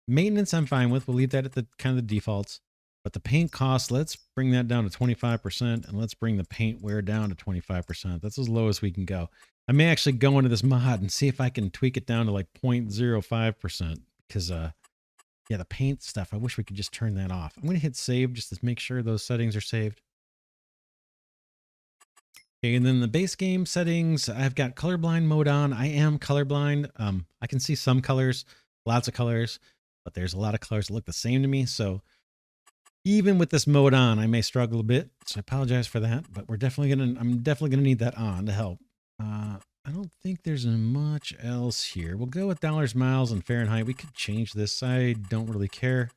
S1: Maintenance I'm fine with. We'll leave that at the kind of the defaults. But the paint cost, let's bring that down to 25%, and let's bring the paint wear down to 25%. That's as low as we can go. I may actually go into this mod and see if I can tweak it down to like 0.05%, because yeah, the paint stuff, I wish we could just turn that off. I'm going to hit save just to make sure those settings are saved. Okay, and then the base game settings, I've got colorblind mode on. I am colorblind. I can see some colors, lots of colors, but there's a lot of colors that look the same to me, so even with this mode on, I may struggle a bit, so I apologize for that, but I'm definitely gonna need that on to help. I don't think there's much else here. We'll go with dollars, miles, and Fahrenheit. We could change this. I don't really care.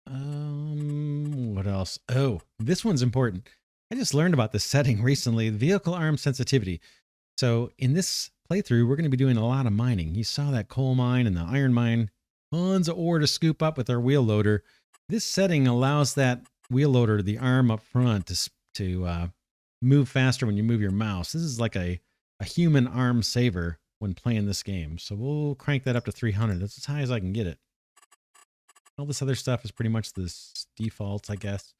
S1: What else? Oh, this one's important. I just learned about this setting recently, vehicle arm sensitivity. So in this playthrough, we're going to be doing a lot of mining. You saw that coal mine and the iron mine, tons of ore to scoop up with our wheel loader. This setting allows that wheel loader, the arm up front, to move faster when you move your mouse. This is like a human arm saver when playing this game. So we'll crank that up to 300. That's as high as I can get it. All this other stuff is pretty much the defaults, I guess.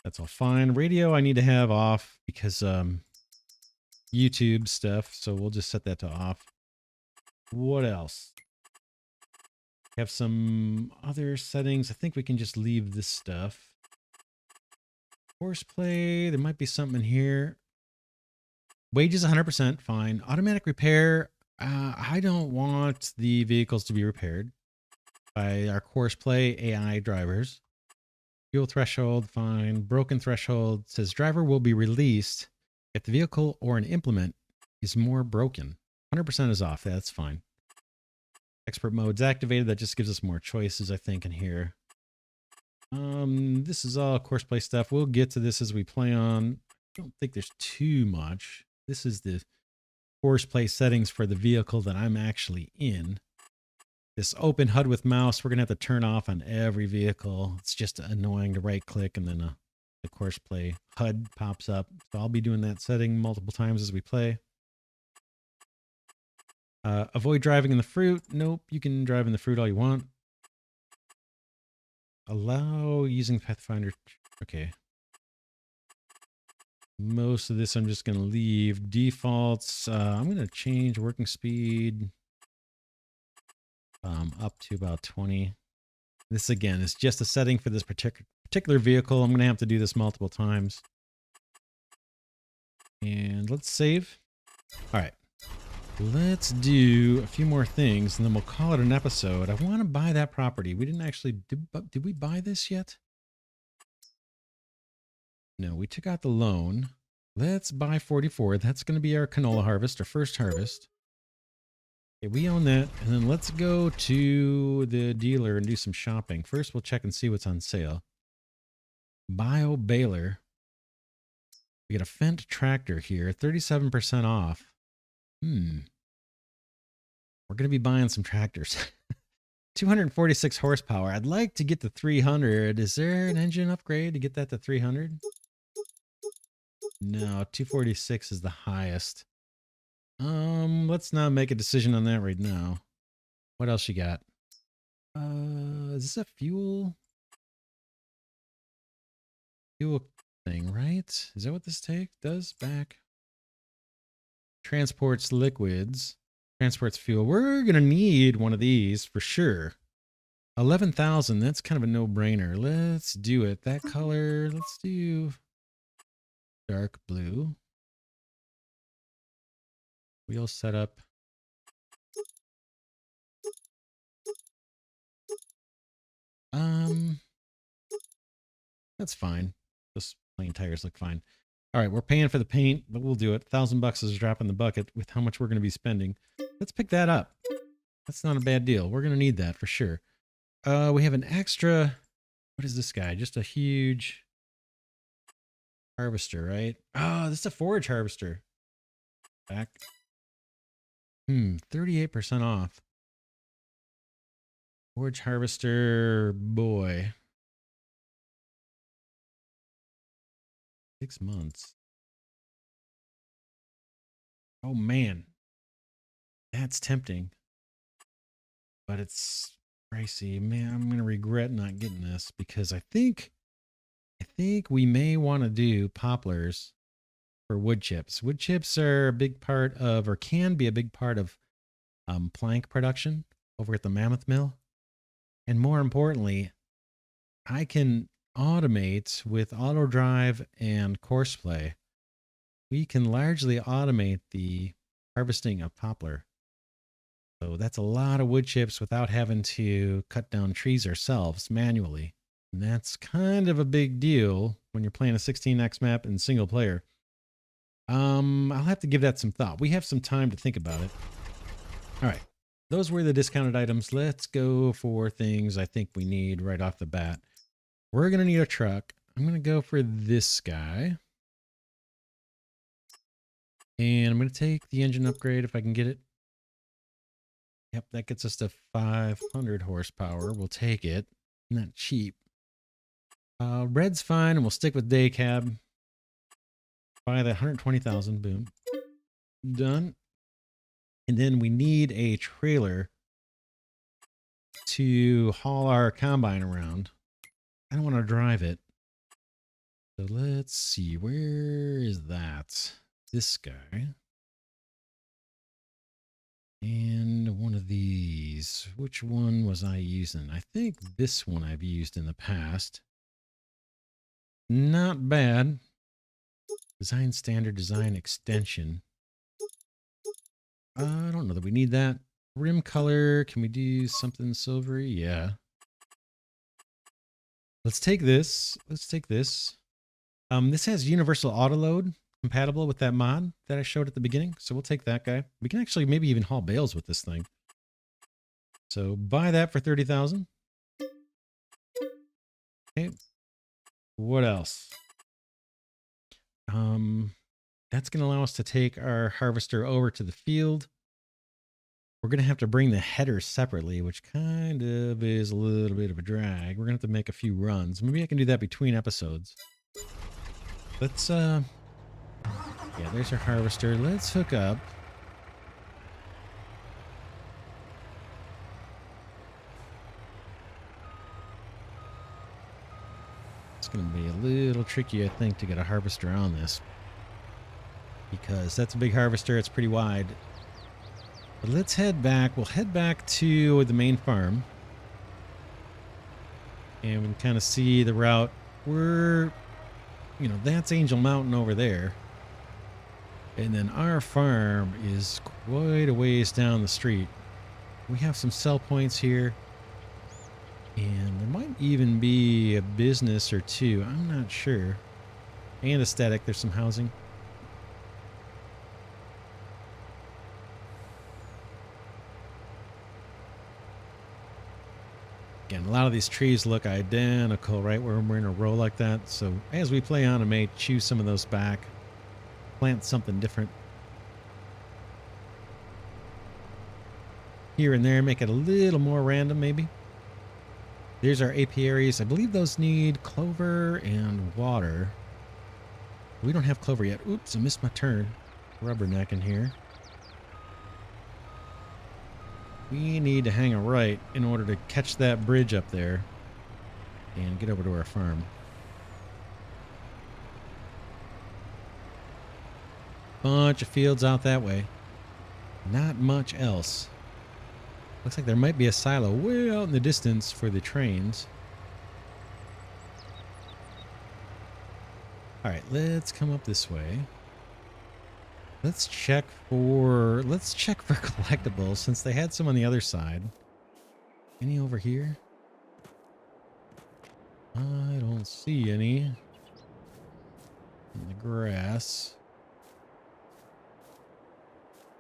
S1: That's all fine. Radio I need to have off because YouTube stuff. So we'll just set that to off. What else? Have some other settings. I think we can just leave this stuff. Horseplay, there might be something in here. Wages 100%, fine. Automatic repair, I don't want the vehicles to be repaired by our Horseplay AI drivers. Fuel threshold, fine. Broken threshold says driver will be released if the vehicle or an implement is more broken. 100% is off, that's fine. Expert mode's activated. That just gives us more choices, I think, in here. This is all Courseplay stuff. We'll get to this as we play on. I don't think there's too much. This is the Courseplay settings for the vehicle that I'm actually in. This open HUD with mouse, we're going to have to turn off on every vehicle. It's just annoying to right click and then the Courseplay HUD pops up. So I'll be doing that setting multiple times as we play. Avoid driving in the fruit. Nope, you can drive in the fruit all you want. Allow using Pathfinder. Okay. Most of this I'm just going to leave. Defaults. I'm going to change working speed up to about 20. This again is just a setting for this particular vehicle. I'm going to have to do this multiple times. And let's save. All right. Let's do a few more things and then we'll call it an episode. I want to buy that property. We didn't actually, did we buy this yet? No, we took out the loan. Let's buy 44. That's going to be our canola harvest, our first harvest. Okay, we own that. And then let's go to the dealer and do some shopping. First, we'll check and see what's on sale. Bio baler. We got a Fendt tractor here, 37% off. We're going to be buying some tractors. 246 horsepower. I'd like to get to 300. Is there an engine upgrade to get that to 300? No, 246 is the highest. Let's not make a decision on that right now. What else you got? Is this a fuel thing, right? Is that what this does? Back. Transports liquids. Transports fuel. We're going to need one of these for sure. 11,000. That's kind of a no-brainer. Let's do it. That color. Let's do dark blue. Wheel setup. That's fine. Just plain tires look fine. All right, we're paying for the paint, but we'll do it. $1,000 is a drop in the bucket with how much we're going to be spending. Let's pick that up. That's not a bad deal. We're going to need that for sure. We have an extra. What is this guy? Just a huge harvester, right? Oh, this is a forage harvester. Back. 38% off. Forage harvester, boy. 6 months. Oh man, that's tempting, but it's pricey. Man, I'm gonna regret not getting this because I think we may want to do poplars for wood chips. Wood chips are a big part of, or can be a big part of, plank production over at the Mammoth Mill. And more importantly, I can automate with auto drive and courseplay. We can largely automate the harvesting of poplar. So that's a lot of wood chips without having to cut down trees ourselves manually. And that's kind of a big deal when you're playing a 16x map in single player. I'll have to give that some thought. We have some time to think about it. All right. Those were the discounted items. Let's go for things I think we need right off the bat. We're going to need a truck. I'm going to go for this guy. And I'm going to take the engine upgrade if I can get it. Yep, that gets us to 500 horsepower. We'll take it. Not cheap. Red's fine, and we'll stick with day cab. Buy the 120,000. Boom. Done. And then we need a trailer to haul our combine around. I don't want to drive it. So let's see. Where is that? This guy. And one of these. Which one was I using? I think this one I've used in the past. Not bad. Design standard, design extension. I don't know that we need that. Rim color. Can we do something silvery? Yeah. Let's take this. Let's take this. This has universal auto load compatible with that mod that I showed at the beginning. So we'll take that guy. We can actually maybe even haul bales with this thing. So buy that for 30,000. Okay. What else? That's going to allow us to take our harvester over to the field. We're going to have to bring the header separately, which kind of is a little bit of a drag. We're going to have to make a few runs. Maybe I can do that between episodes. Let's, yeah, there's our harvester. Let's hook up. It's going to be a little tricky, I think, to get a harvester on this. Because that's a big harvester. It's pretty wide. But let's head back. We'll head back to the main farm. And we can kind of see the route. We're, you know, that's Angel Mountain over there. And then our farm is quite a ways down the street. We have some sell points here. And there might even be a business or two. I'm not sure. And aesthetic. There's some housing. Again, a lot of these trees look identical, right? Where we're in a row like that. So as we play on, I may choose some of those back. Plant something different. Here and there, make it a little more random, maybe. There's our apiaries. I believe those need clover and water. We don't have clover yet. Oops, I missed my turn. Rubberneck in here. We need to hang a right in order to catch that bridge up there and get over to our farm. Bunch of fields out that way. Not much else. Looks like there might be a silo way out in the distance for the trains. All right, let's come up this way. Let's check for collectibles since they had some on the other side. Any over here? I don't see any in the grass.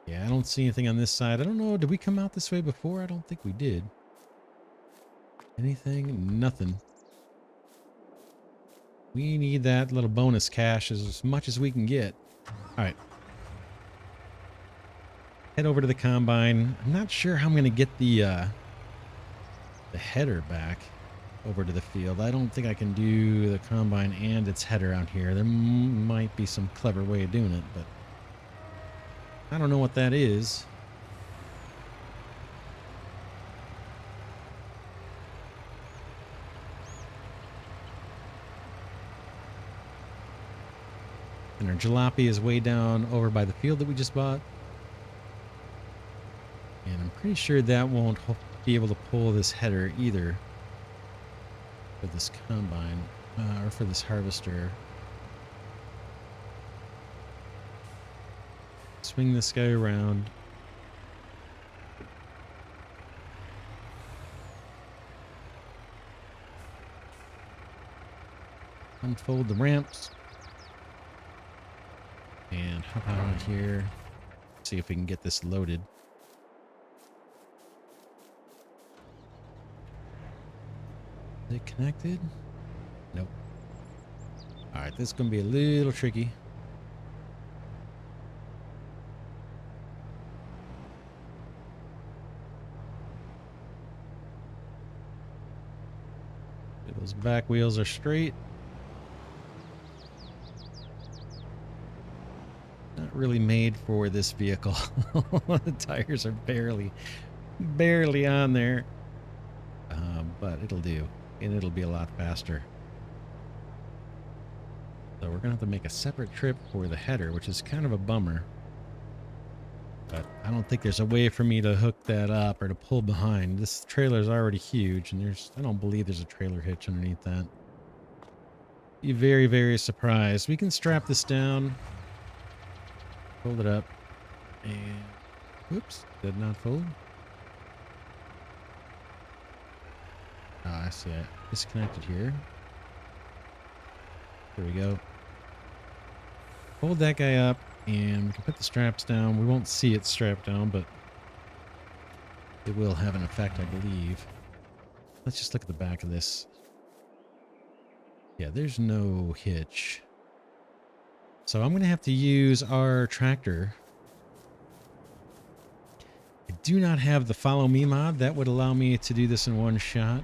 S1: Yeah, I don't see anything on this side. I don't know. Did we come out this way before? I don't think we did. Anything? Nothing. We need that little bonus cash as much as we can get. All right. Head over to the combine. I'm not sure how I'm going to get the header back over to the field. I don't think I can do the combine and its header out here. There might be some clever way of doing it, but I don't know what that is. And our jalopy is way down over by the field that we just bought. And I'm pretty sure that won't be able to pull this header either for this combine or for this harvester. Swing this guy around. Unfold the ramps. And hop out on here. See if we can get this loaded. Is it connected? Nope. Alright, this is going to be a little tricky. Those back wheels are straight. Not really made for this vehicle. The tires are barely on there. But it'll do. And it'll be a lot faster. So we're going to have to make a separate trip for the header, which is kind of a bummer. But I don't think there's a way for me to hook that up or to pull behind. This trailer is already huge, and I don't believe there's a trailer hitch underneath that. Be very, very surprised. We can strap this down. Fold it up. And whoops, did not fold. I see it. Disconnected here. There we go. Hold that guy up, and we can put the straps down. We won't see it strapped down, but it will have an effect, I believe. Let's just look at the back of this. Yeah, there's no hitch. So I'm going to have to use our tractor. I do not have the Follow Me mod. That would allow me to do this in one shot.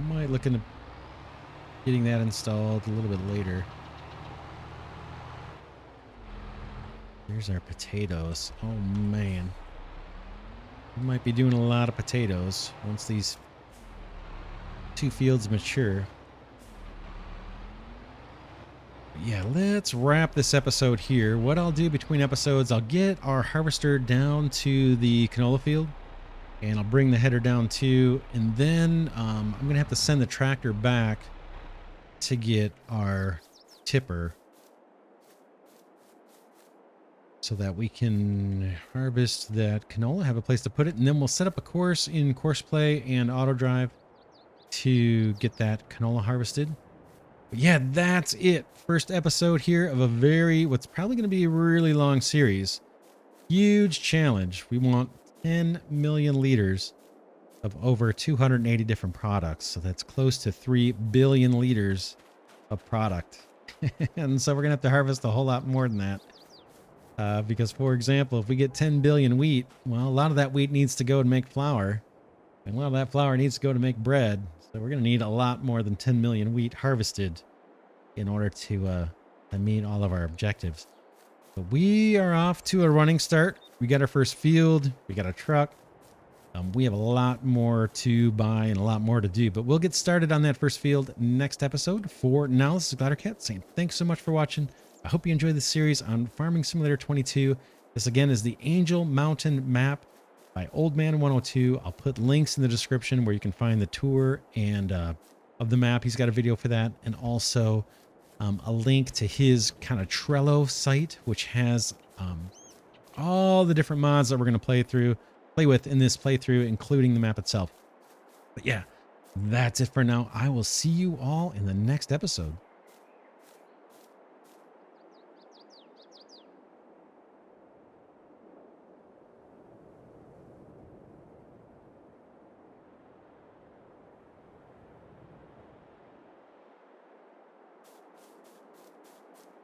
S1: Might look into getting that installed a little bit later. Here's our potatoes. Oh man. We might be doing a lot of potatoes once these two fields mature. Yeah, let's wrap this episode here. What I'll do between episodes, I'll get our harvester down to the canola field. And I'll bring the header down too. And then I'm going to have to send the tractor back to get our tipper so that we can harvest that canola, have a place to put it. And then we'll set up a course in Course Play and Auto Drive to get that canola harvested. But yeah, that's it. First episode here of what's probably going to be a really long series. Huge challenge. We want 10 million liters of over 280 different products. So that's close to 3 billion liters of product. And so we're going to have to harvest a whole lot more than that. Because, for example, if we get 10 billion wheat, well, a lot of that wheat needs to go to make flour. And a lot of that flour needs to go to make bread. So we're going to need a lot more than 10 million wheat harvested in order to meet all of our objectives. But we are off to a running start. we got our first field. We got a truck. We have a lot more to buy and a lot more to do, but we'll get started on that first field next episode. For now, this is Glidercat saying thanks so much for watching. I hope you enjoyed this series on Farming Simulator 22. This again is the Angel Mountain map by Old Man 102. I'll put links in the description where you can find the tour and of the map. He's got a video for that, and also a link to his kind of Trello site, which has all the different mods that we're going to play with in this playthrough, including the map itself. But yeah, that's it for now. I will see you all in the next episode.